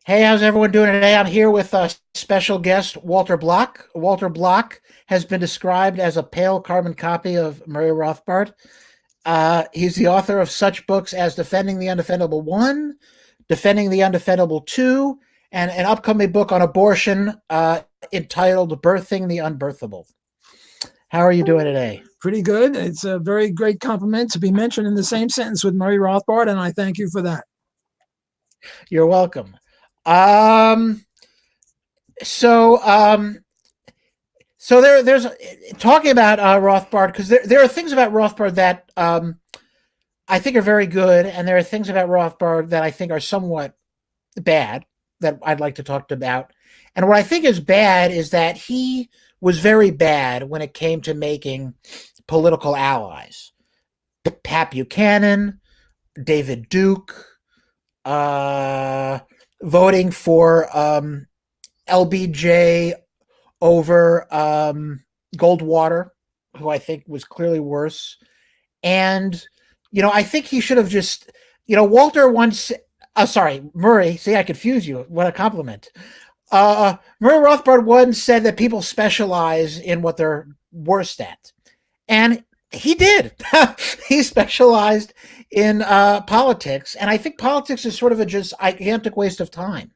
Hey, how's everyone doing today? I'm here with a special guest, Walter Block. Walter Block has been described as a pale carbon copy of Murray Rothbard. He's the author of such books as Defending the Undefendable 1, Defending the Undefendable 2, and an upcoming book on abortion entitled Birthing the Unbirthable. How are you doing today? Pretty good. It's a very great compliment to be mentioned in the same sentence with Murray Rothbard, and I thank you for that. You're welcome. There's talking about Rothbard, because there are things about Rothbard that I think are very good, and there are things about Rothbard that I think are somewhat bad that I'd like to talk about. And what I think is bad is that he was very bad when it came to making political allies. Pat Buchanan, David Duke, voting for LBJ over Goldwater, who I think was clearly worse. And, I think he should have just, Walter once, Murray, see, I confuse you. What a compliment. Murray Rothbard once said that people specialize in what they're worst at. And he did. He specialized in politics. And I think politics is sort of a just gigantic waste of time.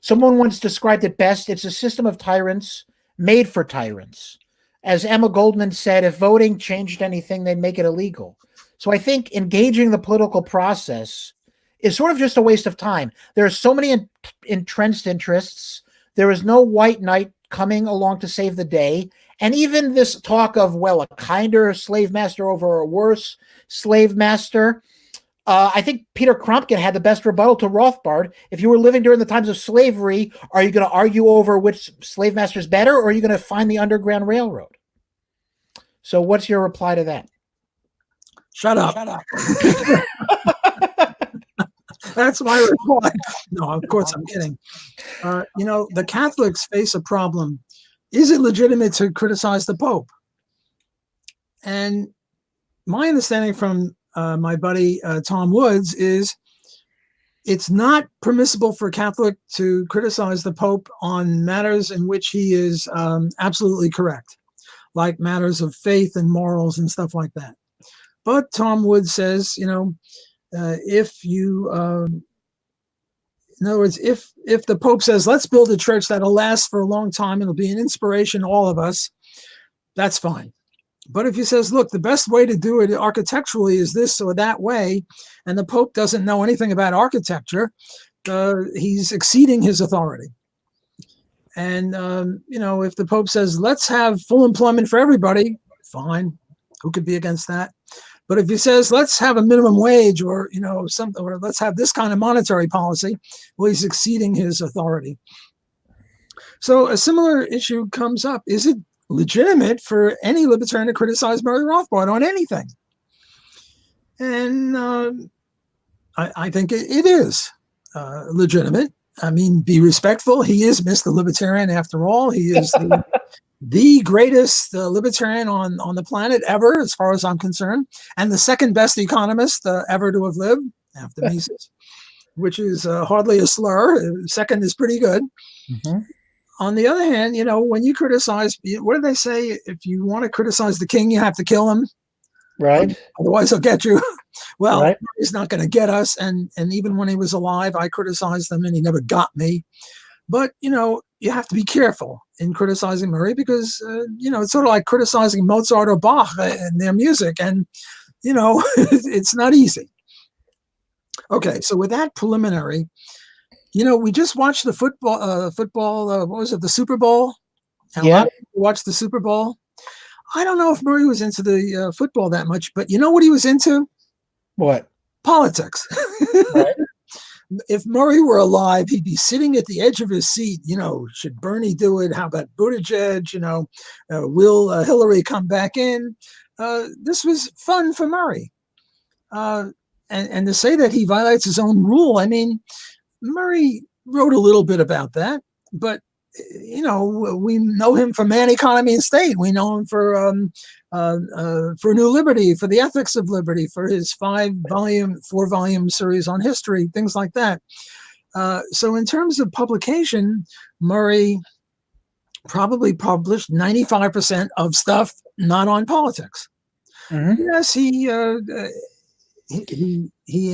Someone once described it best: it's a system of tyrants made for tyrants. As Emma Goldman said, if voting changed anything, they'd make it illegal. So I think engaging the political process is sort of just a waste of time. There are so many entrenched interests. There is no white knight coming along to save the day. And even this talk of, a kinder slave master over a worse slave master, I think Peter Kropotkin had the best rebuttal to Rothbard. If you were living during the times of slavery, are you going to argue over which slave master is better, or are you going to find the Underground Railroad? So what's your reply to that? Shut up. That's my reply. No, of course I'm kidding. The Catholics face a problem. Is it legitimate to criticize the Pope? And my understanding from my buddy Tom Woods is it's not permissible for a Catholic to criticize the Pope on matters in which he is absolutely correct, like matters of faith and morals and stuff like that. But Tom Woods says, if you, in other words, if the Pope says, let's build a church that'll last for a long time, it'll be an inspiration to all of us, that's fine. But if he says, look, the best way to do it architecturally is this or that way, and the Pope doesn't know anything about architecture, he's exceeding his authority. And, if the Pope says, let's have full employment for everybody, fine. Who could be against that? But if he says, let's have a minimum wage or, something, or let's have this kind of monetary policy, well, he's exceeding his authority. So a similar issue comes up. Is it legitimate for any libertarian to criticize Murray Rothbard on anything? And I think it is legitimate. I mean, be respectful. He is Mr. Libertarian after all. He is the greatest libertarian on the planet ever, as far as I'm concerned, and the second best economist ever to have lived after Mises, which is hardly a slur. Second is pretty good. Mm-hmm. On the other hand, when you criticize, what do they say? If you want to criticize the king, you have to kill him. Right. Otherwise, he'll get you. Well, right. He's not going to get us. And even when he was alive, I criticized him and he never got me. But, you have to be careful in criticizing Murray because, it's sort of like criticizing Mozart or Bach and their music. And, it's not easy. Okay, so with that preliminary, we just watched the football, what was it, the Super Bowl? And yeah. Watched the Super Bowl. I don't know if Murray was into the football that much, but you know what he was into? What? Politics. Right. If Murray were alive, he'd be sitting at the edge of his seat. Should Bernie do it? How about Buttigieg? Will Hillary come back in? This was fun for Murray. And to say that he violates his own rule, I mean, Murray wrote a little bit about that, but we know him for Man, Economy, and State. We know him for New Liberty, for the Ethics of Liberty, for his 4-volume series on history, things like that. So in terms of publication, Murray probably published 95% of stuff not on politics. Mhm. Yes, he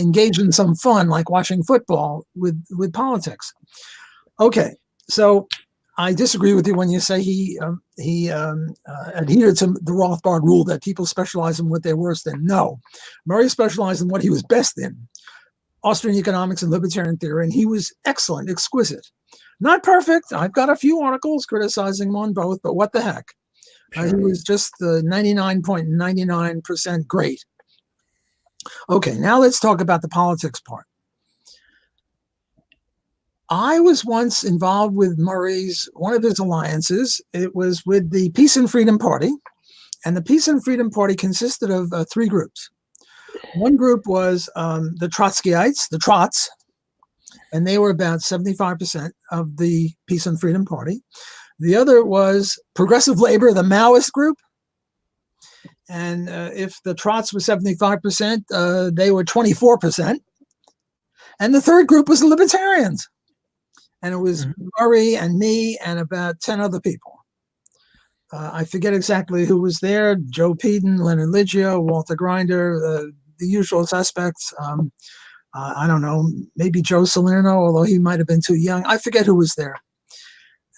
engaged in some fun, like watching football with politics. Okay, so I disagree with you when you say he adhered to the Rothbard rule that people specialize in what they're worst in. No, Murray specialized in what he was best in, Austrian economics and libertarian theory, and he was excellent, exquisite. Not perfect. I've got a few articles criticizing him on both, but what the heck? Sure. He was just 99.99% great. Okay, now let's talk about the politics part. I was once involved with one of his alliances. It was with the Peace and Freedom Party. And the Peace and Freedom Party consisted of three groups. One group was the Trotskyites, the Trots, and they were about 75% of the Peace and Freedom Party. The other was Progressive Labor, the Maoist group. And if the Trots were 75%, they were 24%. And the third group was the Libertarians. And it was Murray and me and about 10 other people. I forget exactly who was there. Joe Peden, Leonard Liggio, Walter Grinder, the usual suspects. I don't know, maybe Joe Salerno, although he might have been too young. I forget who was there.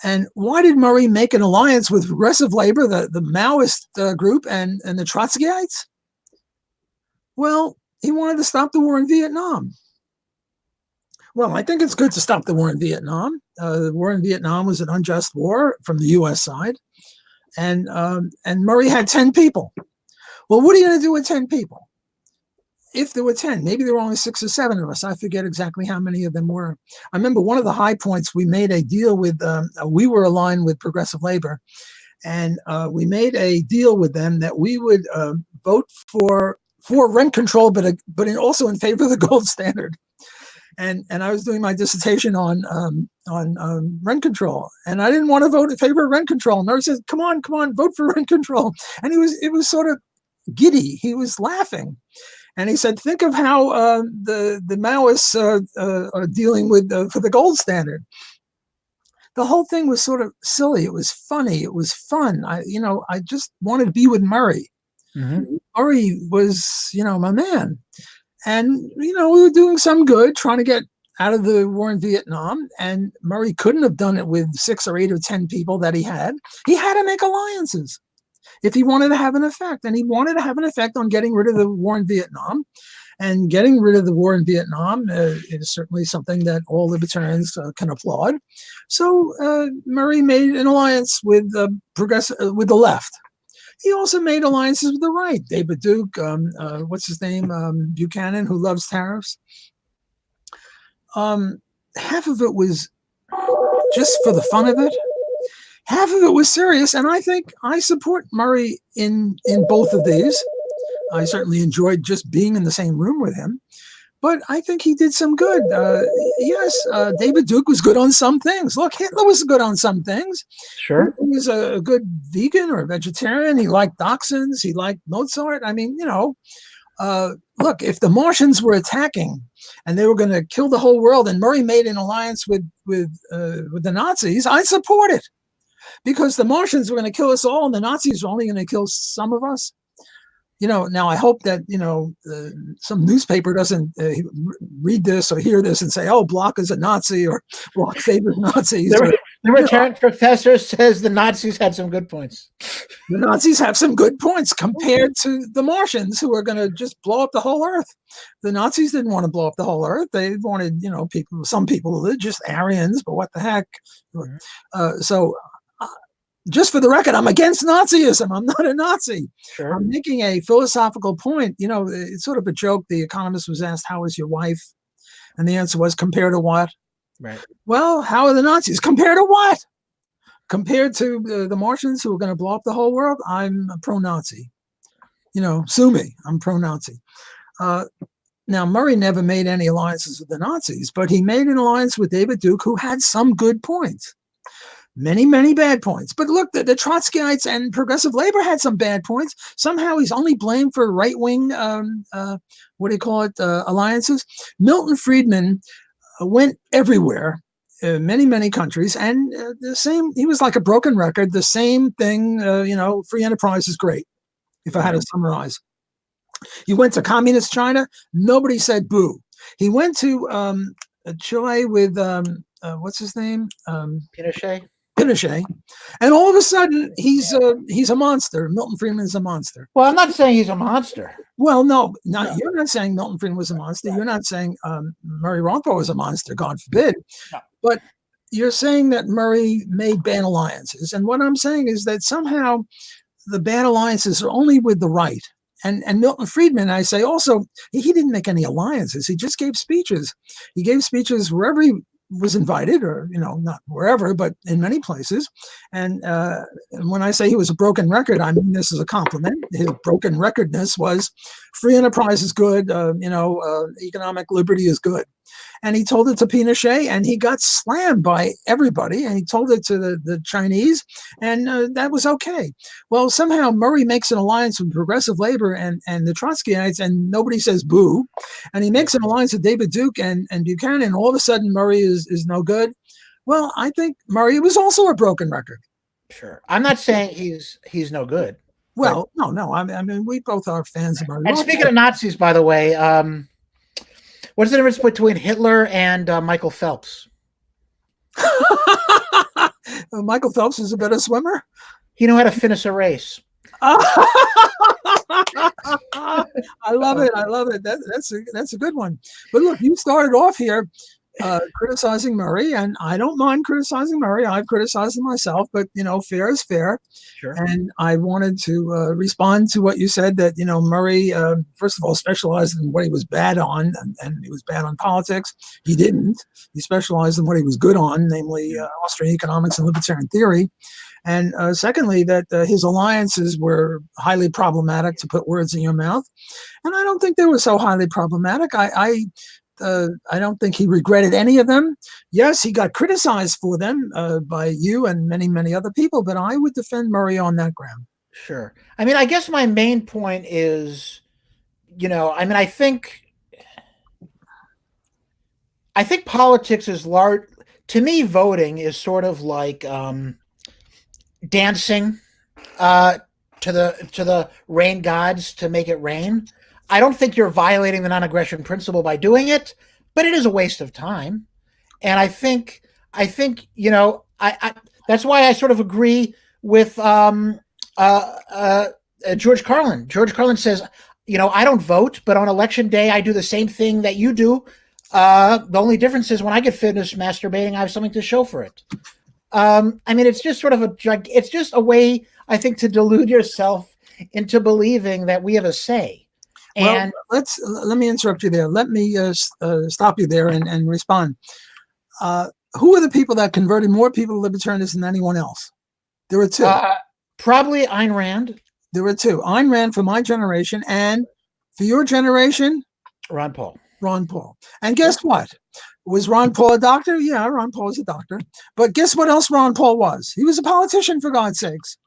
And why did Murray make an alliance with Progressive Labor, the Maoist group, and the Trotskyites? Well, he wanted to stop the war in Vietnam. Well, I think it's good to stop the war in Vietnam. The war in Vietnam was an unjust war from the U.S. side. And Murray had 10 people. Well, what are you going to do with 10 people? If there were 10, maybe there were only 6 or 7 of us. I forget exactly how many of them were. I remember one of the high points, we made a deal with, we were aligned with Progressive Labor, and we made a deal with them that we would vote for rent control, but also in favor of the gold standard. And I was doing my dissertation on rent control, and I didn't want to vote in favor of rent control. And Murray says, "Come on, vote for rent control." And it was sort of giddy. He was laughing, and he said, "Think of how the Maoists are dealing with for the gold standard." The whole thing was sort of silly. It was funny. It was fun. I just wanted to be with Murray. Mm-hmm. Murray was, my man. And, we were doing some good, trying to get out of the war in Vietnam. And Murray couldn't have done it with 6 or 8 or 10 people that he had. He had to make alliances if he wanted to have an effect. And he wanted to have an effect on getting rid of the war in Vietnam. And getting rid of the war in Vietnam is certainly something that all libertarians can applaud. So Murray made an alliance with with the left. He also made alliances with the right. David Duke, what's his name? Buchanan, who loves tariffs. Half of it was just for the fun of it. Half of it was serious. And I think I support Murray in both of these. I certainly enjoyed just being in the same room with him. But I think he did some good. Yes, David Duke was good on some things. Look, Hitler was good on some things. Sure. He was a good vegan or a vegetarian. He liked dachshunds. He liked Mozart. I mean, look, if the Martians were attacking and they were going to kill the whole world and Murray made an alliance with the Nazis, I'd support it. Because the Martians were going to kill us all and the Nazis were only going to kill some of us. Now I hope that, some newspaper doesn't read this or hear this and say, oh, Block is a Nazi or Block favors Nazis. The Libertarian professor says the Nazis had some good points. The Nazis have some good points compared to the Martians who are going to just blow up the whole earth. The Nazis didn't want to blow up the whole earth. They wanted, some people, just Aryans, but what the heck? Just for the record, I'm against Nazism. I'm not a Nazi. Sure. I'm making a philosophical point. It's sort of a joke. The Economist was asked, how is your wife? And the answer was, compared to what? Right. Well, how are the Nazis? Compared to what? Compared to the Martians who are going to blow up the whole world, I'm pro-Nazi. Sue me. I'm pro-Nazi. Now, Murray never made any alliances with the Nazis, but he made an alliance with David Duke, who had some good points. Many, many bad points. But look, the Trotskyites and Progressive Labor had some bad points. Somehow he's only blamed for right-wing, alliances. Milton Friedman went everywhere, many, many countries, and the same. He was like a broken record. The same thing. Free enterprise is great. If I had to summarize, he went to communist China. Nobody said boo. He went to Chile with what's his name? Pinochet. Pinochet, and all of a sudden he's a monster. Milton Friedman is a monster. Well, I'm not saying he's a monster. Well, no, you're not saying Milton Friedman was a monster. You're not saying Murray Rothbard was a monster. God forbid. No. But you're saying that Murray made bad alliances, and what I'm saying is that somehow the bad alliances are only with the right. And Milton Friedman, I say also, he didn't make any alliances. He just gave speeches. He gave speeches wherever he was invited, or not wherever, but in many places. And when I say he was a broken record, I mean this as a compliment. His broken recordness was free enterprise is good, economic liberty is good. And he told it to Pinochet, and he got slammed by everybody. And he told it to the Chinese, and that was okay. Well, somehow Murray makes an alliance with Progressive Labor and the Trotskyites, and nobody says boo. And he makes an alliance with David Duke and Buchanan, and all of a sudden Murray is no good. Well, I think Murray was also a broken record. Sure. I'm not saying he's no good. Well, no. I mean, we both are fans of Murray. And speaking of Nazis, by the way, what's the difference between Hitler and Michael Phelps? Michael Phelps is a better swimmer. He knew how to finish a race. I love it. I love it. That's a good one. But look, you started off here criticizing Murray, and I don't mind criticizing Murray. I've criticized him myself, but fair is fair. Sure. And I wanted to respond to what you said, that Murray, first of all, specialized in what he was bad on, and he was bad on politics. He didn't. He specialized in what he was good on, namely Austrian economics and libertarian theory. And secondly, that his alliances were highly problematic, to put words in your mouth. And I don't think they were so highly problematic. I don't think he regretted any of them. Yes, he got criticized for them by you and many, many other people, but I would defend Murray on that ground. Sure. I mean, I guess my main point is, I think politics is large. To me, voting is sort of like dancing to the rain gods to make it rain. I don't think you're violating the non-aggression principle by doing it, but it is a waste of time. And I think that's why I sort of agree with George Carlin. George Carlin says, I don't vote, but on election day I do the same thing that you do. The only difference is when I get finished masturbating, I have something to show for it. It's just sort of it's just a way, I think, to delude yourself into believing that we have a say. And let me interrupt you there. Let me stop you there and respond. Who are the people that converted more people to libertarianism than anyone else? There were two. Probably Ayn Rand. There were two. Ayn Rand for my generation, and for your generation, Ron Paul. Ron Paul. And guess what? Was Ron Paul a doctor? Yeah, Ron Paul was a doctor. But guess what else Ron Paul was? He was a politician, for God's sakes.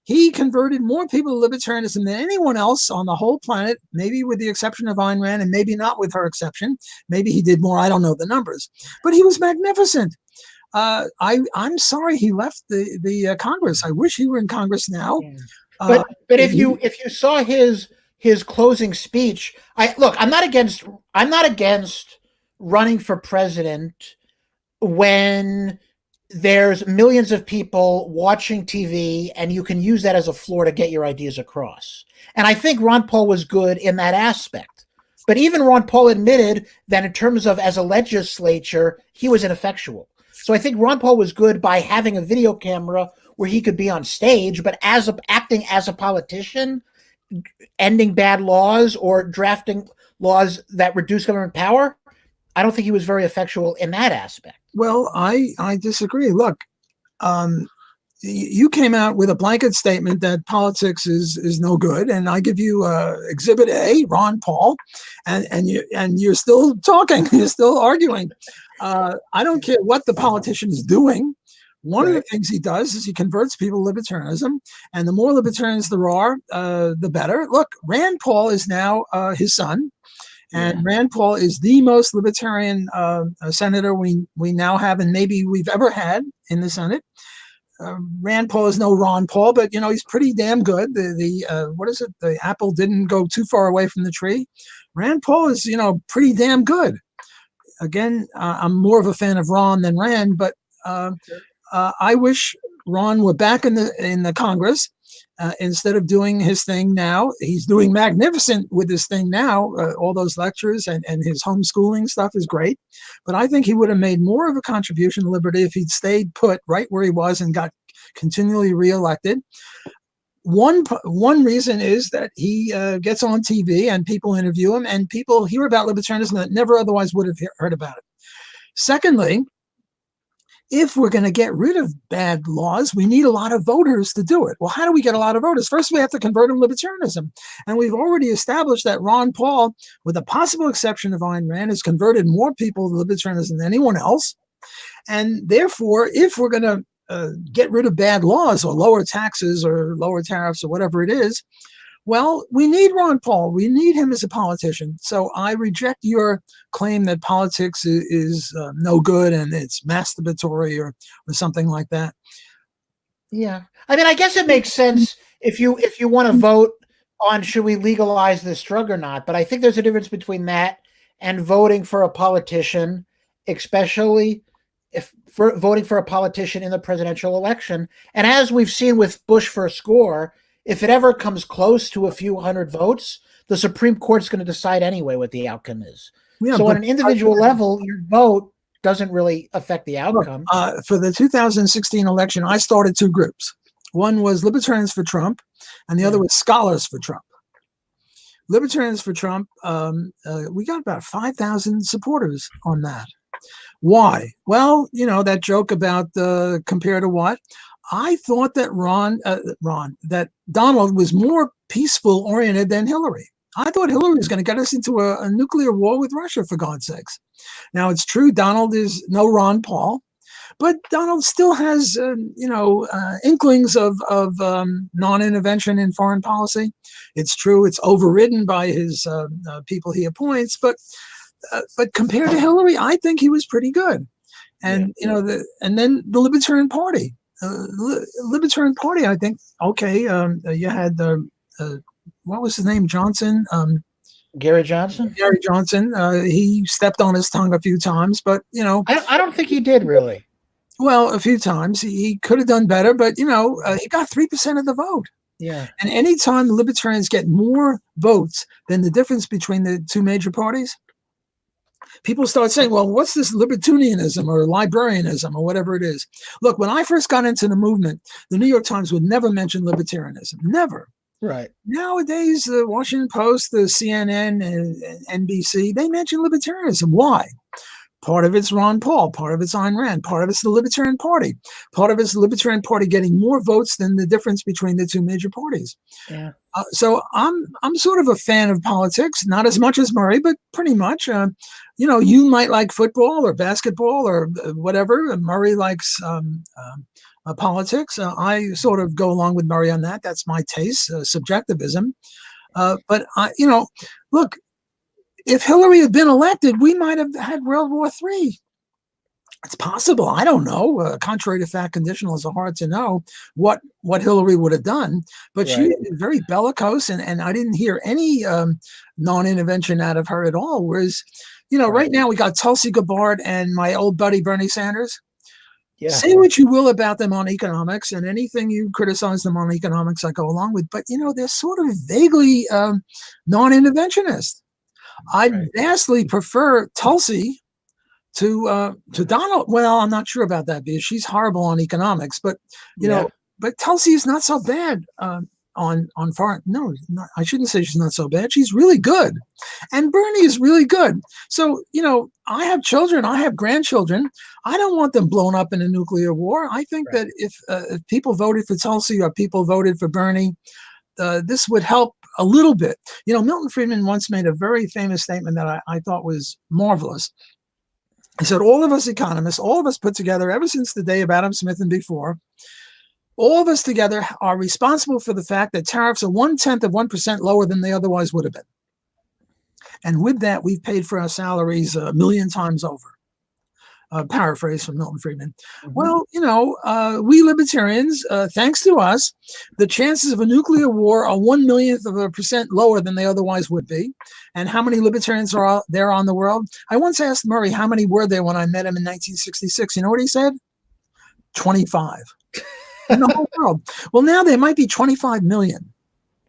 He converted more people to libertarianism than anyone else on the whole planet, maybe with the exception of Ayn Rand, and maybe not with her exception. Maybe he did more. I don't know the numbers. But he was magnificent. I'm sorry he left the Congress. I wish he were in Congress now. But if you saw his closing speech, I'm not against running for president when there's millions of people watching TV and you can use that as a floor to get your ideas across. And I think Ron Paul was good in that aspect. But even Ron Paul admitted that in terms of as a legislature, he was ineffectual. So I think Ron Paul was good by having a video camera where he could be on stage, but acting as a politician, ending bad laws or drafting laws that reduce government power, I don't think he was very effectual in that aspect. Well, I disagree. Look, you came out with a blanket statement that politics is no good, and I give you Exhibit A, Ron Paul, and you're still talking, you're still arguing. I don't care what the politician is doing. One of the things he does is he converts people to libertarianism, and the more libertarians there are, the better. Look, Rand Paul is now his son. And Yeah. Rand Paul is the most libertarian senator we now have, and maybe we've ever had in the Senate. Rand Paul is no Ron Paul, but he's pretty damn good. The what is it? The apple didn't go too far away from the tree. Rand Paul is pretty damn good. Again, I'm more of a fan of Ron than Rand, but I wish Ron were back in the Congress instead of doing his thing now. He's doing magnificent with this thing now. All those lectures and his homeschooling stuff is great. But I think he would have made more of a contribution to liberty if he'd stayed put right where he was and got continually reelected. One reason is that he gets on TV and people interview him and people hear about libertarianism that never otherwise would have heard about it. Secondly, if we're going to get rid of bad laws, we need a lot of voters to do it. Well, how do we get a lot of voters? First, we have to convert them to libertarianism. And we've already established that Ron Paul, with the possible exception of Ayn Rand, has converted more people to libertarianism than anyone else. And therefore, if we're going to get rid of bad laws or lower taxes or lower tariffs or whatever it is, well, we need Ron Paul. We need him as a politician. So I reject your claim that politics is no good and it's masturbatory or something like that. Yeah. I mean, I guess it makes sense if you want to vote on should we legalize this drug or not. But I think there's a difference between that and voting for a politician, especially voting for a politician in the presidential election. And as we've seen with Bush first score, if it ever comes close to a few hundred votes, the Supreme Court's going to decide anyway what the outcome is. Yeah, so on an individual level, your vote doesn't really affect the outcome. For the 2016 election, I started two groups. One was Libertarians for Trump, and the other was Scholars for Trump. Libertarians for Trump, we got about 5,000 supporters on that. Why? Well, that joke about compare to what? I thought that that Donald was more peaceful oriented than Hillary. I thought Hillary was going to get us into a nuclear war with Russia, for God's sakes. Now, it's true Donald is no Ron Paul, but Donald still has, inklings of non-intervention in foreign policy. It's true it's overridden by his people he appoints, but compared to Hillary, I think he was pretty good. And, and then the Libertarian Party. Libertarian Party, I think, okay, you had what was his name? Johnson? Gary Johnson? Gary Johnson. He stepped on his tongue a few times, but, I don't think he did, really. Well, a few times. He could have done better, but, he got 3% of the vote. Yeah. And anytime the Libertarians get more votes than the difference between the two major parties, people start saying, well, what's this libertarianism or librarianism or whatever it is? Look, when I first got into the movement, the New York Times would never mention libertarianism. Never. Right. Nowadays, the Washington Post, the CNN, and NBC, they mention libertarianism. Why? Part of it's Ron Paul, part of it's Ayn Rand, part of it's the Libertarian Party, part of it's the Libertarian Party getting more votes than the difference between the two major parties. Yeah. So I'm sort of a fan of politics, not as much as Murray, but pretty much. You might like football or basketball or whatever. Murray likes politics. I sort of go along with Murray on that. That's my taste, subjectivism. But look. If Hillary had been elected, we might have had World War III. It's possible. I don't know. Contrary to fact, conditional is hard to know what Hillary would have done. But right. She was very bellicose, and I didn't hear any non-intervention out of her at all. Whereas, right now we got Tulsi Gabbard and my old buddy Bernie Sanders. Yeah. Say what you will about them on economics, and anything you criticize them on economics, I go along with. But, they're sort of vaguely non-interventionist. I'd vastly prefer Tulsi to Donald. Well, I'm not sure about that because she's horrible on economics, but but Tulsi is not so bad on foreign. No, I shouldn't say she's not so bad. She's really good, and Bernie is really good. So I have children, I have grandchildren. I don't want them blown up in a nuclear war. I think that if people voted for Tulsi or people voted for Bernie, this would help a little bit. Milton Friedman once made a very famous statement that I thought was marvelous. He said, all of us economists, all of us put together ever since the day of Adam Smith and before, all of us together are responsible for the fact that tariffs are 1/10 of 1% lower than they otherwise would have been. And with that, we've paid for our salaries a million times over. Paraphrase from Milton Friedman. Mhm. Well, we libertarians, thanks to us, the chances of a nuclear war are 1/1,000,000% lower than they otherwise would be. And how many libertarians are there on the world? I once asked Murray how many were there when I met him in 1966. You know what he said? 25 in the whole world. Well, now there might be 25 million.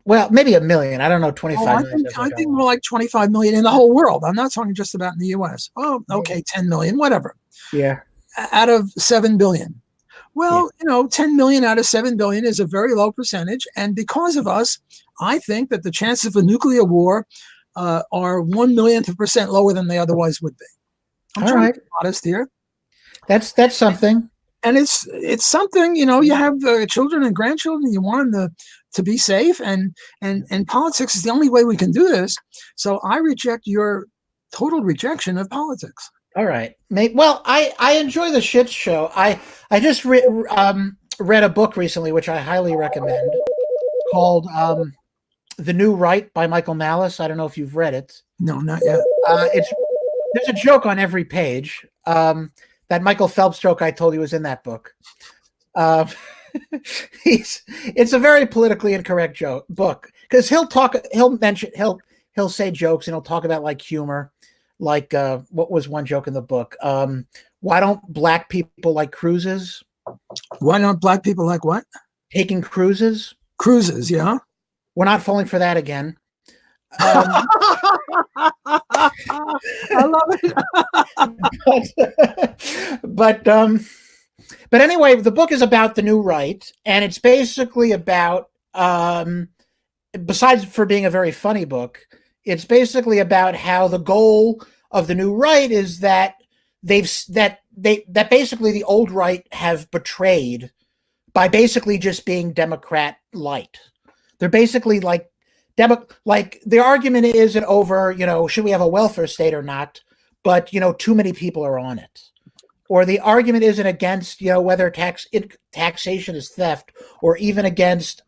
Well, maybe a million. I don't know. 25 I million. think more like 25 million in the whole world. I'm not talking just about in the US. Oh, okay, 10 million, whatever. Yeah. Out of 7 billion. Well, 10 million out of 7 billion is a very low percentage. And because of us, I think that the chances of a nuclear war are 1/1,000,000% lower than they otherwise would be. I'm trying to be modest here. That's something. And it's something, you have children and grandchildren, you want them to be safe, and politics is the only way we can do this. So I reject your total rejection of politics. All right. Well, I enjoy the shit show. I just read a book recently, which I highly recommend, called The New Right by Michael Malice. I don't know if you've read it. No, not yet. There's a joke on every page. That Michael Phelps joke I told you was in that book. It's a very politically incorrect book, because he'll say jokes, and he'll talk about like humor. Like, what was one joke in the book? Why don't black people like cruises? Why don't black people like what? Taking cruises. Cruises, yeah. We're not falling for that again. I love it. But anyway, the book is about the new right, and it's basically about, besides for being a very funny book, it's basically about how the goal of the new right is that that basically the old right have betrayed by basically just being Democrat light. They're basically like the argument isn't over, should we have a welfare state or not, but too many people are on it. Or the argument isn't against, whether taxation is theft, or even against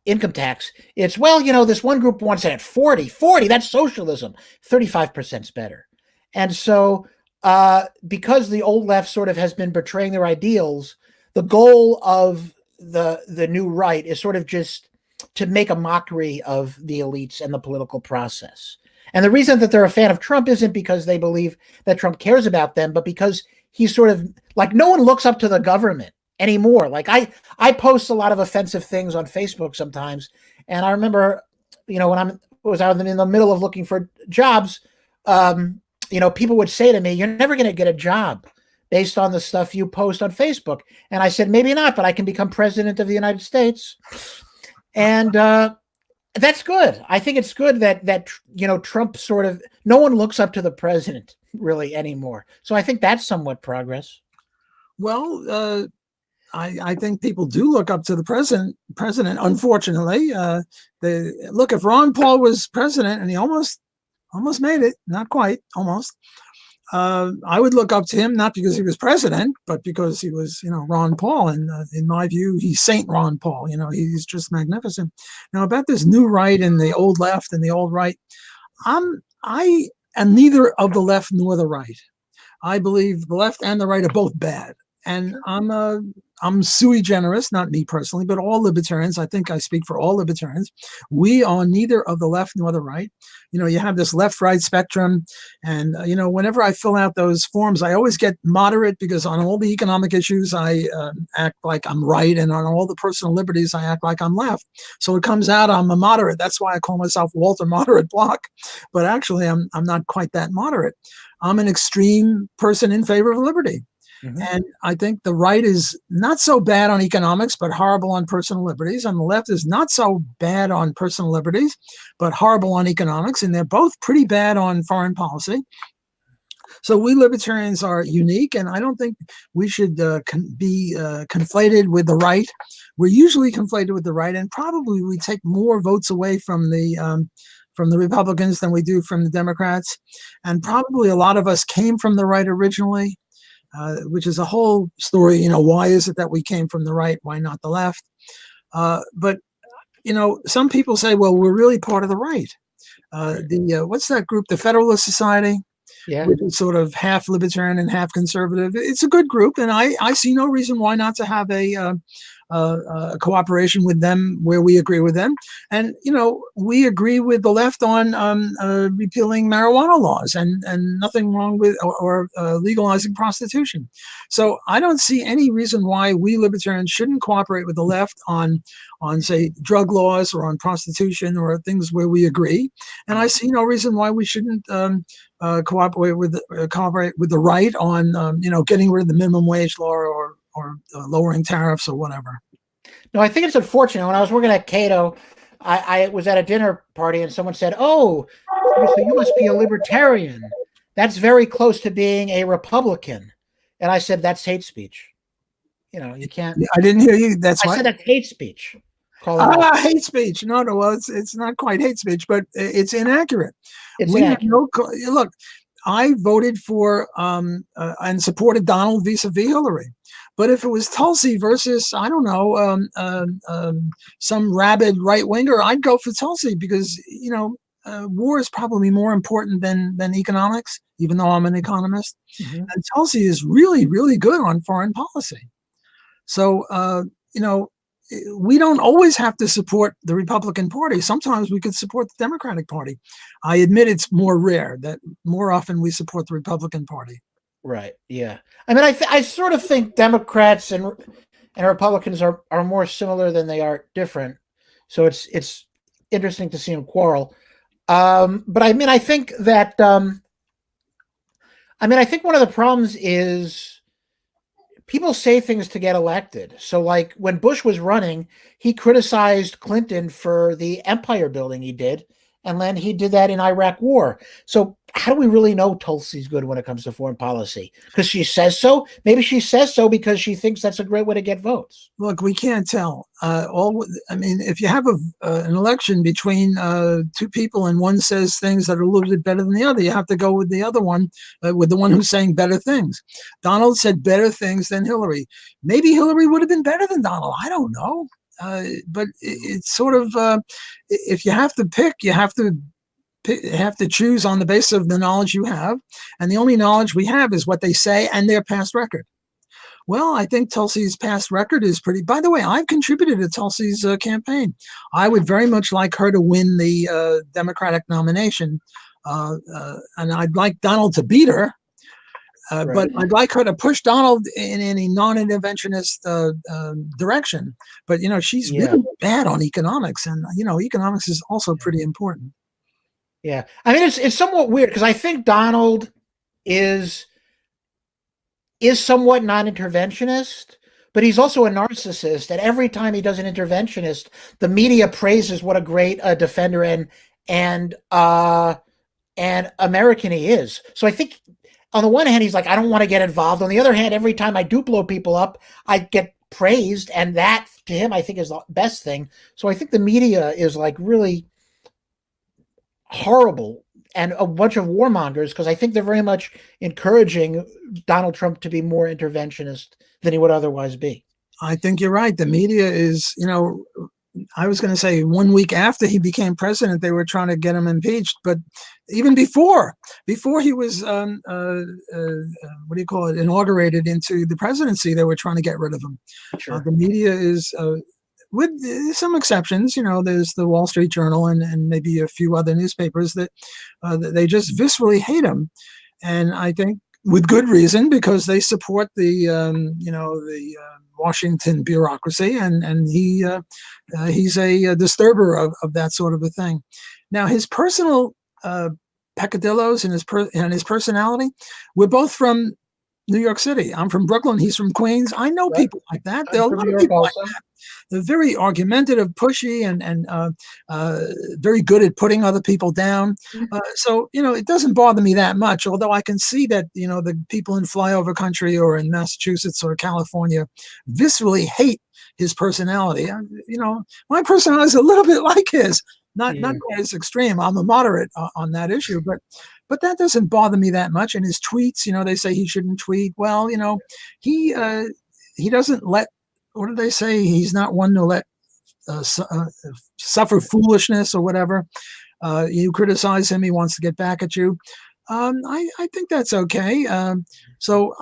income tax. It's, this one group wants it at 40, that's socialism. 35% is better. And so because the old left sort of has been betraying their ideals, the goal of the new right is sort of just to make a mockery of the elites and the political process. And the reason that they're a fan of Trump isn't because they believe that Trump cares about them, but because he's sort of like, no one looks up to the government anymore. Like I post a lot of offensive things on Facebook sometimes. And I remember, when I was out in the middle of looking for jobs, people would say to me, you're never going to get a job based on the stuff you post on Facebook. And I said, maybe not, but I can become president of the United States. And that's good. I think it's good that Trump sort of, no one looks up to the president really anymore. So I think that's somewhat progress. Well, I think people do look up to the president. Unfortunately, if Ron Paul was president, and he almost made it, not quite, almost. I would look up to him, not because he was president, but because he was, Ron Paul. And in my view, he's Saint Ron Paul. He's just magnificent. Now, about this new right and the old left and the old right, I am neither of the left nor the right. I believe the left and the right are both bad. And I'm sui generis, not me personally, but all libertarians. I think I speak for all libertarians. We are neither of the left nor the right. You have this left-right spectrum. And, whenever I fill out those forms, I always get moderate, because on all the economic issues, I act like I'm right. And on all the personal liberties, I act like I'm left. So it comes out I'm a moderate. That's why I call myself Walter Moderate Block. But actually, I'm not quite that moderate. I'm an extreme person in favor of liberty. Mm-hmm. And I think the right is not so bad on economics, but horrible on personal liberties. And the left is not so bad on personal liberties, but horrible on economics. And they're both pretty bad on foreign policy. So we libertarians are unique, and I don't think we should be conflated with the right. We're usually conflated with the right, and probably we take more votes away from the Republicans than we do from the Democrats. And probably a lot of us came from the right originally. Which is a whole story, why is it that we came from the right? Why not the left? But some people say, well, we're really part of the right. what's that group? The Federalist Society, Yeah. which is sort of half libertarian and half conservative. It's a good group, and I see no reason why not to have a cooperation with them where we agree with them. And we agree with the left on repealing marijuana laws, and nothing wrong with or legalizing prostitution. So I don't see any reason why we libertarians shouldn't cooperate with the left on say drug laws or on prostitution or things where we agree. And I see no reason why we shouldn't cooperate with the right on getting rid of the minimum wage law or lowering tariffs or whatever. No, I think it's unfortunate. When I was working at Cato, I was at a dinner party and someone said, "Oh, so you must be a libertarian. That's very close to being a Republican." And I said, "That's hate speech. You can't." I didn't hear you. I said that's hate speech. Hate speech. No, well, it's not quite hate speech, but it's inaccurate. It's inaccurate. Look, I voted for and supported Donald vis-a-vis Hillary. But if it was Tulsi versus, I don't know, some rabid right winger, I'd go for Tulsi because, war is probably more important than economics, even though I'm an economist. Mm-hmm. And Tulsi is really, really good on foreign policy. So, we don't always have to support the Republican Party. Sometimes we could support the Democratic Party. I admit it's more rare that more often we support the Republican Party. Right. Yeah. I mean, I sort of think Democrats and Republicans are more similar than they are different. So it's interesting to see them quarrel. But I mean, I think that I think one of the problems is people say things to get elected. So like when Bush was running, he criticized Clinton for the empire building he did. And then he did that in Iraq war. So how do we really know Tulsi's good when it comes to foreign policy? Because she says so? Maybe she says so because she thinks that's a great way to get votes. Look, we can't tell. If you have an election between two people and one says things that are a little bit better than the other, you have to go with the other one, with the one who's saying better things. Donald said better things than Hillary. Maybe Hillary would have been better than Donald. I don't know. But it's sort of if you have to pick, you have to choose on the basis of the knowledge you have, and the only knowledge we have is what they say and their past record. Well, I think Tulsi's past record is pretty. By the way, I've contributed to Tulsi's campaign. I would very much like her to win the Democratic nomination, and I'd like Donald to beat her. Right. But I'd like her to push Donald in a non-interventionist direction. But, she's really bad on economics. And, economics is also pretty important. Yeah. I mean, it's somewhat weird because I think Donald is somewhat non-interventionist, but he's also a narcissist. And every time he does an interventionist, the media praises what a great defender and American he is. So I think on the one hand, he's like, I don't want to get involved. On the other hand, every time I do blow people up, I get praised. And that, to him, I think is the best thing. So I think the media is like really horrible and a bunch of warmongers because I think they're very much encouraging Donald Trump to be more interventionist than he would otherwise be. I think you're right. The media is, I was going to say 1 week after he became president, they were trying to get him impeached. But even before he was, inaugurated into the presidency, they were trying to get rid of him. Sure. The media is, with some exceptions, there's the Wall Street Journal and maybe a few other newspapers that they just viscerally hate him. And I think with good reason, because they support the Washington bureaucracy, and he's a disturber of that sort of a thing. Now, his personal peccadillos and his personality, we're both from New York City. I'm from Brooklyn. He's from Queens. I know people like that. There are a lot of people like that. They're very argumentative, pushy, and very good at putting other people down. So, it doesn't bother me that much, although I can see that, the people in flyover country or in Massachusetts or California viscerally hate his personality. My personality is a little bit like his, not quite as extreme. I'm a moderate on that issue, but that doesn't bother me that much. And his tweets, they say he shouldn't tweet. Well, he doesn't let, what do they say? He's not one to let suffer foolishness or whatever. You criticize him, he wants to get back at you. I think that's okay. So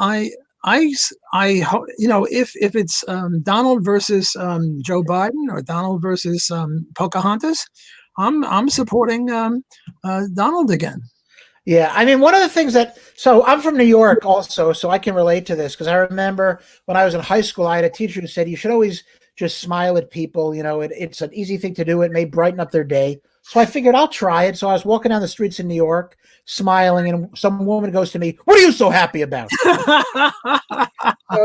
if it's Donald versus Joe Biden or Donald versus Pocahontas, I'm supporting Donald again. Yeah, I mean, one of the things so I'm from New York also, so I can relate to this because I remember when I was in high school, I had a teacher who said you should always just smile at people. You know, it's an easy thing to do. It may brighten up their day. So I figured I'll try it. So I was walking down the streets in New York, smiling, and some woman goes to me, "What are you so happy about?" So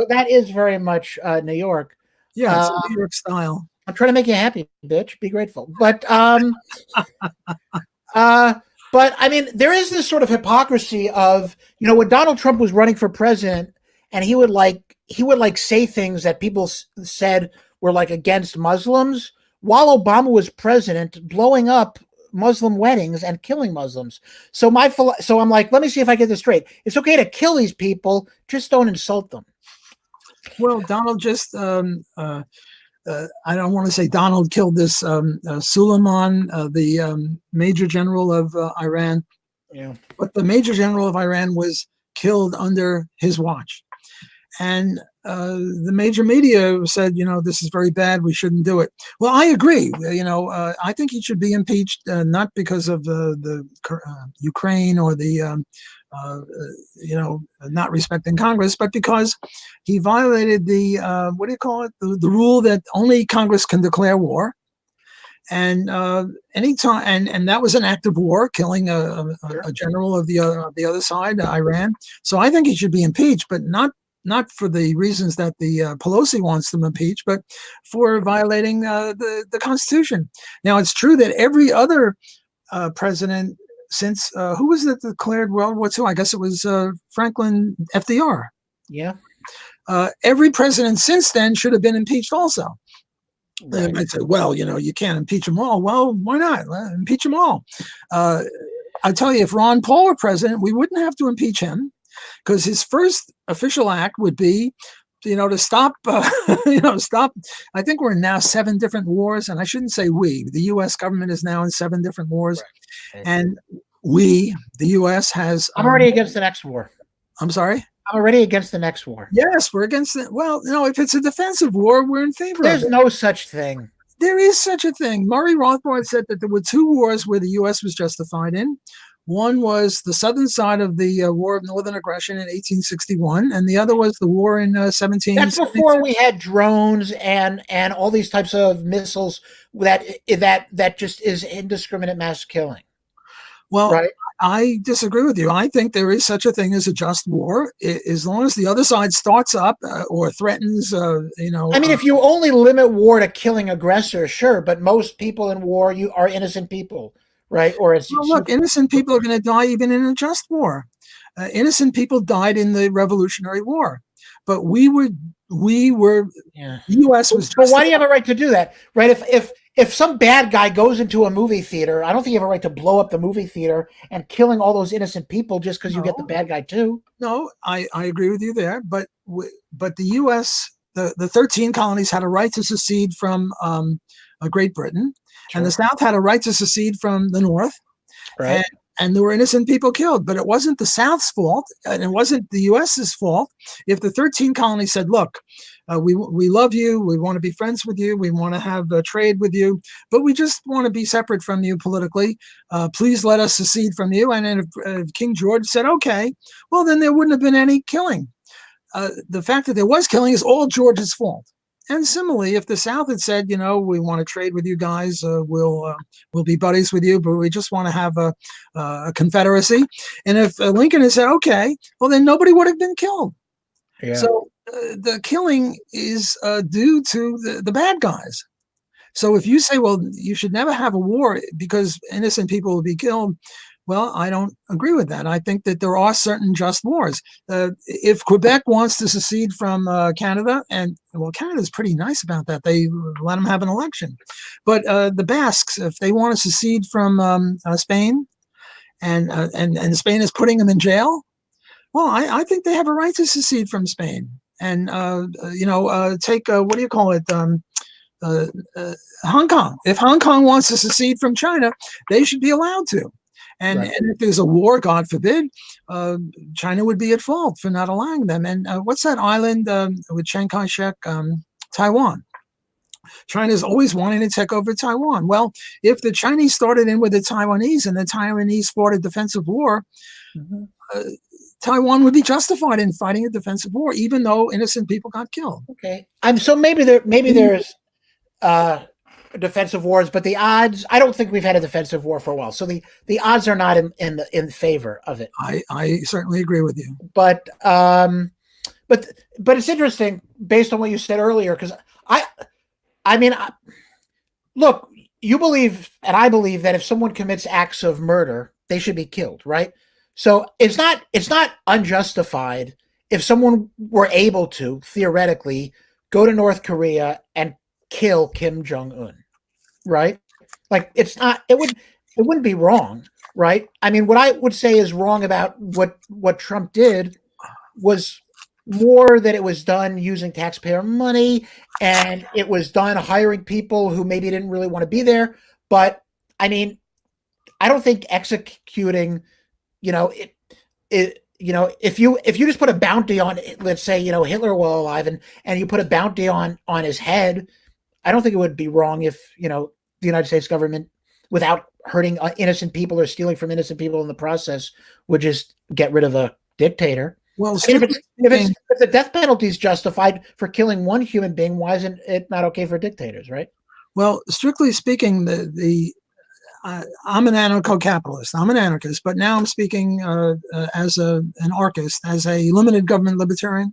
that is very much New York. Yeah, it's New York style. I'm trying to make you happy, bitch. Be grateful. But but I mean, there is this sort of hypocrisy of, when Donald Trump was running for president, and he would say things that people said were like against Muslims, while Obama was president, blowing up Muslim weddings and killing Muslims. So I'm like, let me see if I get this straight. It's okay to kill these people, just don't insult them. Well, Donald just I don't want to say Donald killed this Suleiman, the Major General of Iran. Yeah. But the Major General of Iran was killed under his watch. And the major media said, this is very bad. We shouldn't do it. Well, I agree. I think he should be impeached, not because of the Ukraine or the not respecting Congress, but because he violated the the rule that only Congress can declare war. And anytime, and that was an act of war, killing a general of the other side, Iran. So I think he should be impeached, but not for the reasons that the Pelosi wants them impeached, but for violating the Constitution. Now, it's true that every other president since who was it declared World War II? I guess it was Franklin FDR. Yeah. Every president since then should have been impeached also. Right. I'd say, well, you can't impeach them all. Well, why not? Impeach them all. I tell you, if Ron Paul were president, we wouldn't have to impeach him, because his first official act would be, to stop, stop. I think we're in now 7 different wars, and I shouldn't say we. The U.S. government is now in 7 different wars, right. And the U.S. has. I'm already against the next war. I'm sorry? I'm already against the next war. Yes, we're against it. Well, if it's a defensive war, we're in favor of it. There's no such thing. There is such a thing. Murray Rothbard said that there were 2 wars where the U.S. was justified in. One was the southern side of the War of Northern Aggression in 1861, and the other was the war in 17. That's before we had drones and all these types of missiles that just is indiscriminate mass killing. Well, right? I disagree with you. I think there is such a thing as a just war, as long as the other side starts up or threatens. I mean, if you only limit war to killing aggressors, sure, but most people in war are innocent people. Right, look, innocent people are going to die even in a just war. Innocent people died in the Revolutionary War, but we were. Yeah. The U.S. was. But why do you have a right to do that? Right? If some bad guy goes into a movie theater, I don't think you have a right to blow up the movie theater and killing all those innocent people just because you get the bad guy too. No, I agree with you there, but the U.S. the 13 colonies had a right to secede from Great Britain. Sure. And the South had a right to secede from the North, right? And there were innocent people killed, but it wasn't the South's fault, and it wasn't the U.S.'s fault. If the 13 colonies said, "Look, we love you, we want to be friends with you, we want to have trade with you, but we just want to be separate from you politically. Please let us secede from you." And then if King George said, "Okay," well, then there wouldn't have been any killing. The fact that there was killing is all George's fault. And similarly, if the South had said, we want to trade with you guys, we'll be buddies with you, but we just want to have a confederacy. And if Lincoln had said, okay, well, then nobody would have been killed. Yeah. So the killing is due to the bad guys. So if you say, well, you should never have a war because innocent people will be killed, well, I don't agree with that. I think that there are certain just wars. If Quebec wants to secede from Canada, and Canada's pretty nice about that. They let them have an election. But the Basques, if they want to secede from Spain, and Spain is putting them in jail, well, I think they have a right to secede from Spain. And take what do you call it? Hong Kong. If Hong Kong wants to secede from China, they should be allowed to. And, Right. and if there's a war, God forbid, China would be at fault for not allowing them. And what's that island with Chiang Kai-shek? Taiwan. China's always wanting to take over Taiwan. Well, if the Chinese started in with the Taiwanese and the Taiwanese fought a defensive war, Taiwan would be justified in fighting a defensive war, even though innocent people got killed. Okay. So maybe there's defensive wars, but the odds, I don't think we've had a defensive war for a while. So the odds are not in favor of it. I certainly agree with you. But it's interesting based on what you said earlier, because I mean, look, you believe, and I believe that if someone commits acts of murder, they should be killed, right? So it's not unjustified if someone were able to theoretically go to North Korea and kill Kim Jong-un, right? Like it wouldn't be wrong, right? I mean, what I would say is wrong about what Trump did was more that it was done using taxpayer money, and it was done hiring people who maybe didn't really want to be there. But I mean, I don't think executing, if you just put a bounty on, let's say, Hitler while alive, and you put a bounty on his head, I don't think it would be wrong if, the United States government, without hurting innocent people or stealing from innocent people in the process, would just get rid of a dictator. Well, if the death penalty is justified for killing one human being, why isn't it not okay for dictators, right? Well, strictly speaking, I'm an anarcho-capitalist. I'm an anarchist, but now I'm speaking as an anarchist, as a limited government libertarian,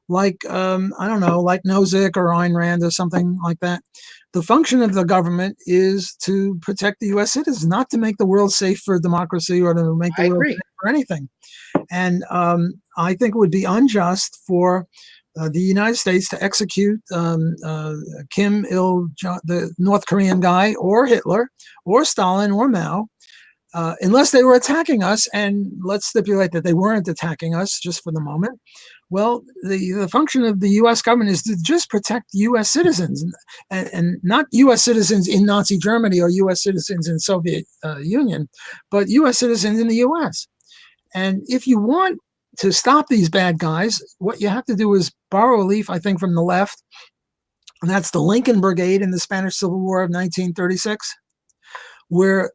like I don't know, like Nozick or Ayn Rand or something like that. The function of the government is to protect the U.S. citizens, not to make the world safe for democracy or to make the world safe for anything. And I think it would be unjust for the United States to execute Kim the North Korean guy, or Hitler, or Stalin, or Mao, unless they were attacking us. And let's stipulate that they weren't attacking us just for the moment. Well, the function of the U.S. government is to just protect U.S. citizens, and not U.S. citizens in Nazi Germany or U.S. citizens in Soviet Union, but U.S. citizens in the U.S. And if you want to stop these bad guys, what you have to do is borrow a leaf, I think, from the left, and that's the Lincoln Brigade in the Spanish Civil War of 1936, where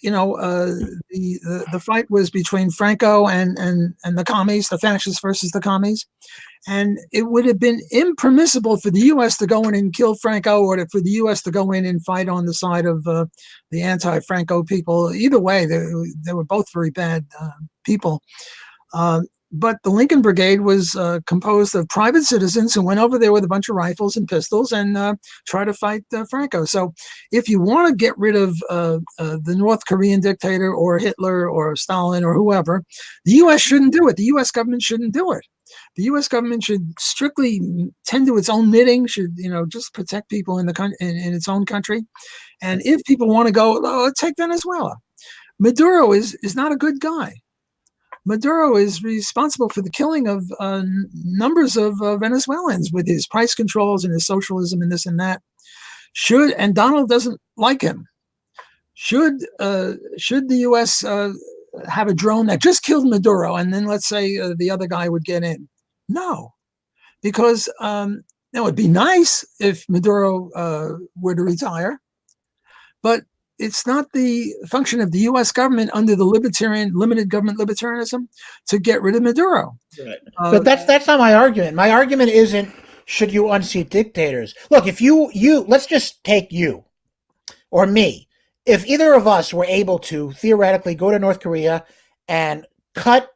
the fight was between Franco and the commies, the fascists versus the commies. And it would have been impermissible for the U.S. to go in and kill Franco, or for the U.S. to go in and fight on the side of the anti-Franco people. Either way, they were both very bad people. But the Lincoln Brigade was composed of private citizens who went over there with a bunch of rifles and pistols and tried to fight Franco. So if you want to get rid of the North Korean dictator or Hitler or Stalin or whoever, the U.S. shouldn't do it. The U.S. government shouldn't do it. The U.S. government should strictly tend to its own knitting, should just protect people in its own country. And if people want to go, take Venezuela. Maduro is not a good guy. Maduro is responsible for the killing of numbers of Venezuelans with his price controls and his socialism and this and that. And Donald doesn't like him. Should the U.S. have a drone that just killed Maduro, and then let's say the other guy would get in? No, because it would be nice if Maduro were to retire, but it's not the function of the U.S. government under the limited government libertarianism to get rid of Maduro. Right. But that's not my argument. My argument isn't should you unseat dictators. Look, if you let's just take you or me. If either of us were able to theoretically go to North Korea and cut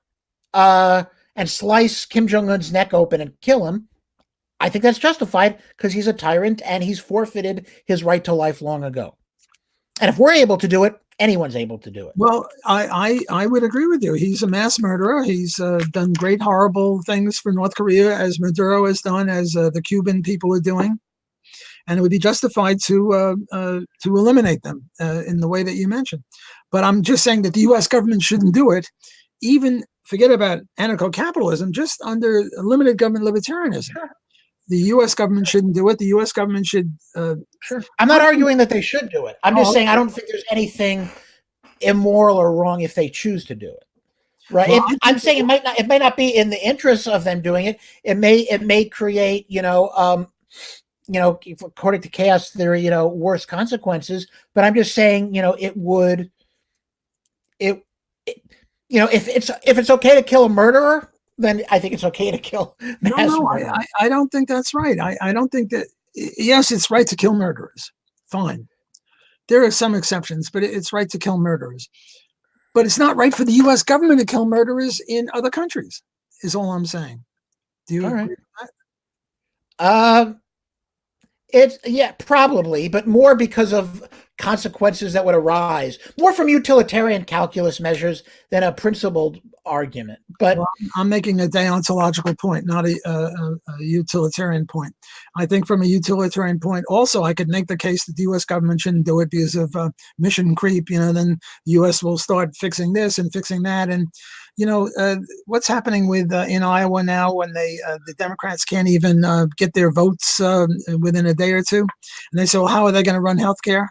and slice Kim Jong-un's neck open and kill him, I think that's justified because he's a tyrant and he's forfeited his right to life long ago. And if we're able to do it, anyone's able to do it. Well, I would agree with you. He's a mass murderer. He's done great, horrible things for North Korea, as Maduro has done, as the Cuban people are doing. And it would be justified to eliminate them in the way that you mentioned. But I'm just saying that the U.S. government shouldn't do it, even forget about anarcho-capitalism, just under limited government libertarianism. the U.S. government shouldn't do it. The U.S. government should. Sure. I'm not arguing that they should do it. I'm just saying I don't think there's anything immoral or wrong if they choose to do it. Right. Well, I'm saying it may not be in the interest of them doing it. It may create, according to chaos theory, worse consequences. But I'm just saying, it would, if it's okay to kill a murderer, then I think it's okay to kill mass murderers. I don't think that's right. I don't think that. Yes, it's right to kill murderers. Fine. There are some exceptions, but it's right to kill murderers. But it's not right for the U.S. government to kill murderers in other countries, is all I'm saying. Do you agree with that? Probably, but more because of consequences that would arise, more from utilitarian calculus measures than a principled argument. But I'm making a deontological point, not a utilitarian point. I think from a utilitarian point, also, I could make the case that the U.S. government shouldn't do it because of mission creep. Then the U.S. will start fixing this and fixing that, and what's happening with in Iowa now when the Democrats can't even get their votes within a day or two, and they say, well, how are they going to run healthcare?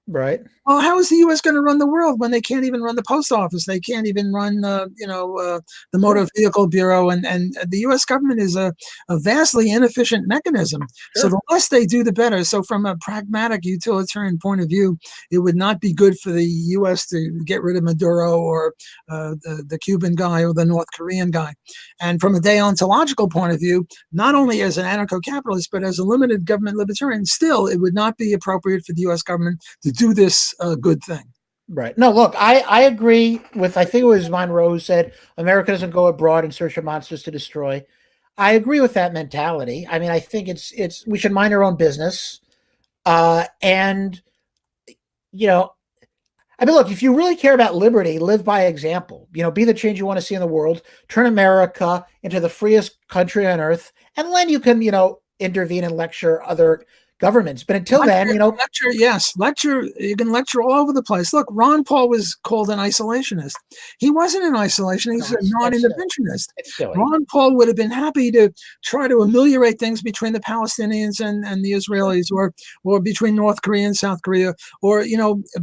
Right. Well, how is the U.S. going to run the world when they can't even run the post office? They can't even run, the Motor Vehicle Bureau, and the U.S. government is a vastly inefficient mechanism. Sure. So the less they do, the better. So from a pragmatic utilitarian point of view, it would not be good for the U.S. to get rid of Maduro or the Cuban guy or the North Korean guy. And from a deontological point of view, not only as an anarcho-capitalist, but as a limited government libertarian, still, it would not be appropriate for the U.S. government to do this good thing. Right. No, look, I agree with, I think it was Monroe who said, America doesn't go abroad in search of monsters to destroy. I agree with that mentality. I mean, I think we should mind our own business. And, look, if you really care about liberty, live by example, be the change you want to see in the world, turn America into the freest country on earth, and then you can, intervene and lecture other governments. But until then, lecture. You can lecture all over the place. Look, Ron Paul was called an isolationist. He wasn't an isolationist. He's a non-interventionist. Ron Paul would have been happy to try to ameliorate things between the Palestinians and the Israelis, or between North Korea and South Korea, or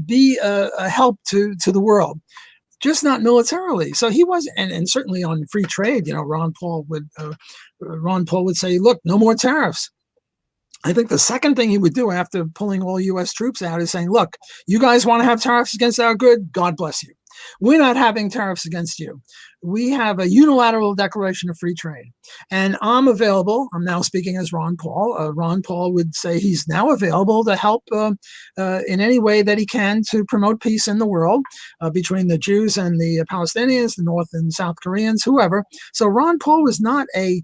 be a help to the world, just not militarily. So he was, and certainly on free trade. Ron Paul would say, look, no more tariffs. I think the second thing he would do after pulling all U.S. troops out is saying, look, you guys want to have tariffs against our good? God bless you. We're not having tariffs against you. We have a unilateral declaration of free trade. And I'm available. I'm now speaking as Ron Paul. Ron Paul would say he's now available to help in any way that he can to promote peace in the world between the Jews and the Palestinians, the North and South Koreans, whoever. So Ron Paul was not an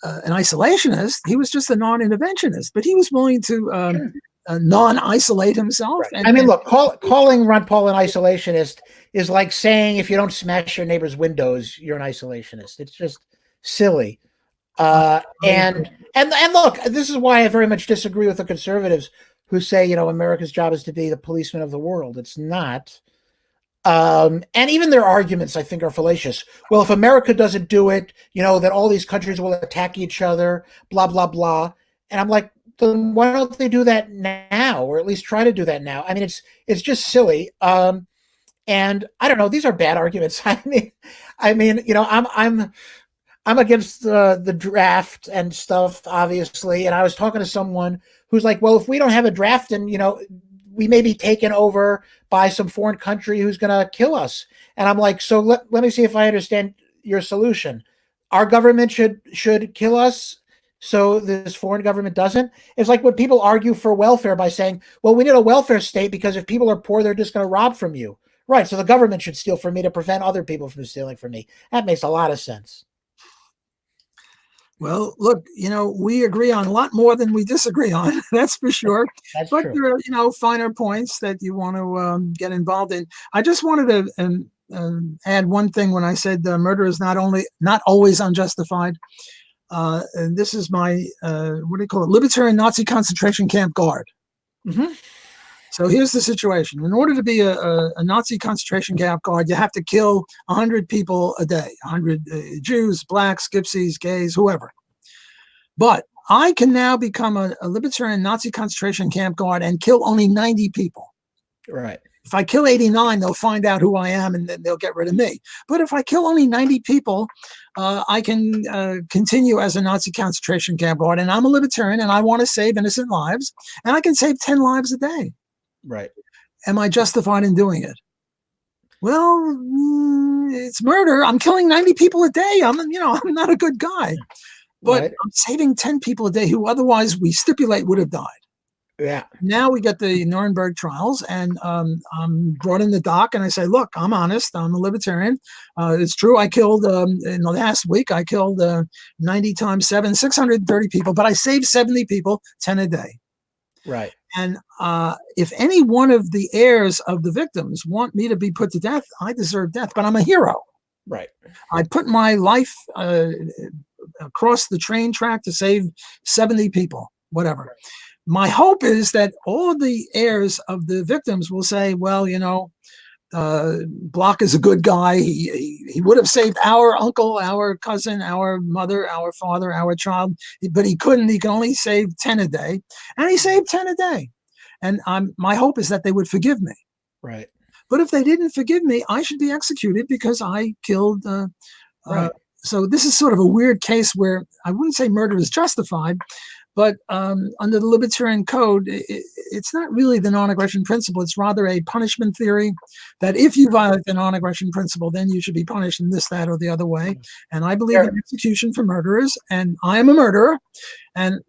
isolationist. He was just a non-interventionist, but he was willing to non-isolate himself. Right. Look, calling Ron Paul an isolationist is like saying if you don't smash your neighbor's windows, you're an isolationist. It's just silly. And look, this is why I very much disagree with the conservatives who say, America's job is to be the policeman of the world. It's not. And even their arguments, I think, are fallacious. Well, if America doesn't do it, then all these countries will attack each other, blah, blah, blah. And I'm like, then why don't they do that now, or at least try to do that now? I mean, it's just silly. And I don't know, these are bad arguments. I'm against the draft and stuff, obviously. And I was talking to someone who's like, well, if we don't have a draft, and we may be taken over by some foreign country who's going to kill us. And I'm like, so let me see if I understand your solution. Our government should kill us, so this foreign government doesn't. It's like when people argue for welfare by saying, well, we need a welfare state because if people are poor, they're just going to rob from you. Right, so the government should steal from me to prevent other people from stealing from me. That makes a lot of sense. Well, look, we agree on a lot more than we disagree on. That's for sure. That's but true. There are, finer points that you want to get involved in. I just wanted to add one thing when I said murder is not always unjustified. And this is my what do you call it? Libertarian Nazi concentration camp guard. Mm-hmm. So here's the situation. In order to be a Nazi concentration camp guard, you have to kill 100 people a day, 100 Jews, blacks, gypsies, gays, whoever. But I can now become a libertarian Nazi concentration camp guard and kill only 90 people. Right. If I kill 89, they'll find out who I am and then they'll get rid of me. But if I kill only 90 people, I can continue as a Nazi concentration camp guard. And I'm a libertarian and I want to save innocent lives. And I can save 10 lives a day. Right. Am I justified in doing it? Well, it's murder. I'm killing 90 people a day. I'm not a good guy. But right. I'm saving 10 people a day who otherwise we stipulate would have died. Yeah. Now we get the Nuremberg trials, and I'm brought in the dock, and I say, look, I'm honest. I'm a libertarian. It's true. I killed, in the last week, I killed 90 times 7, 630 people, but I saved 70 people, 10 a day. Right. And if any one of the heirs of the victims want me to be put to death, I deserve death, but I'm a hero. Right. I put my life across the train track to save 70 people, whatever. Right. My hope is that all of the heirs of the victims will say, well, Block is a good guy. He would have saved our uncle, our cousin, our mother, our father, our child, but he couldn't. He can only save 10 a day. And he saved 10 a day. And my hope is that they would forgive me. Right. But if they didn't forgive me, I should be executed because I killed. Right. So this is sort of a weird case where I wouldn't say murder is justified, but under the Libertarian Code, it's not really the non-aggression principle. It's rather a punishment theory that if you violate the non-aggression principle, then you should be punished in this, that, or the other way. And I believe in execution for murderers, and I am a murderer. And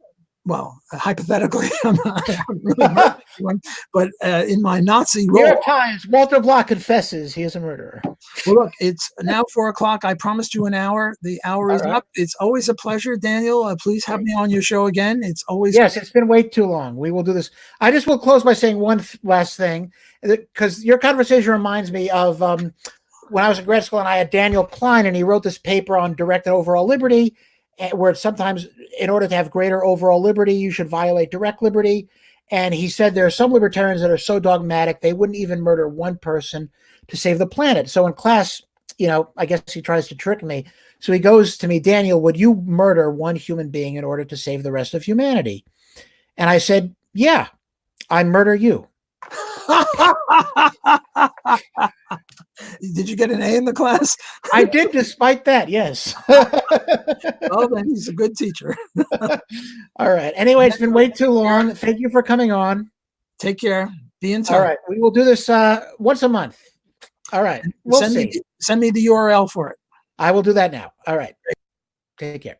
well, hypothetically, I haven't really murdered anyone, but in my Nazi role. New York Times, Walter Block confesses he is a murderer. Well, look, it's now 4:00. I promised you an hour. The hour is up. It's always a pleasure, Daniel. Please have me on your show again. It's always. Yes, it's been way too long. We will do this. I just will close by saying one last thing, because your conversation reminds me of when I was in grad school and I had Daniel Klein, and he wrote this paper on direct and overall liberty, where sometimes in order to have greater overall liberty, you should violate direct liberty. And he said there are some libertarians that are so dogmatic, they wouldn't even murder one person to save the planet. So in class, I guess he tries to trick me. So he goes to me, Daniel, would you murder one human being in order to save the rest of humanity? And I said, yeah, I murder you. Did you get an A in the class? I did, despite that, yes. Well, then he's a good teacher. All right. Anyway, it's been way too long. Thank you for coming on. Take care. Be in touch. All right. We will do this once a month. All right. We'll see. Send me the URL for it. I will do that now. All right. Take care.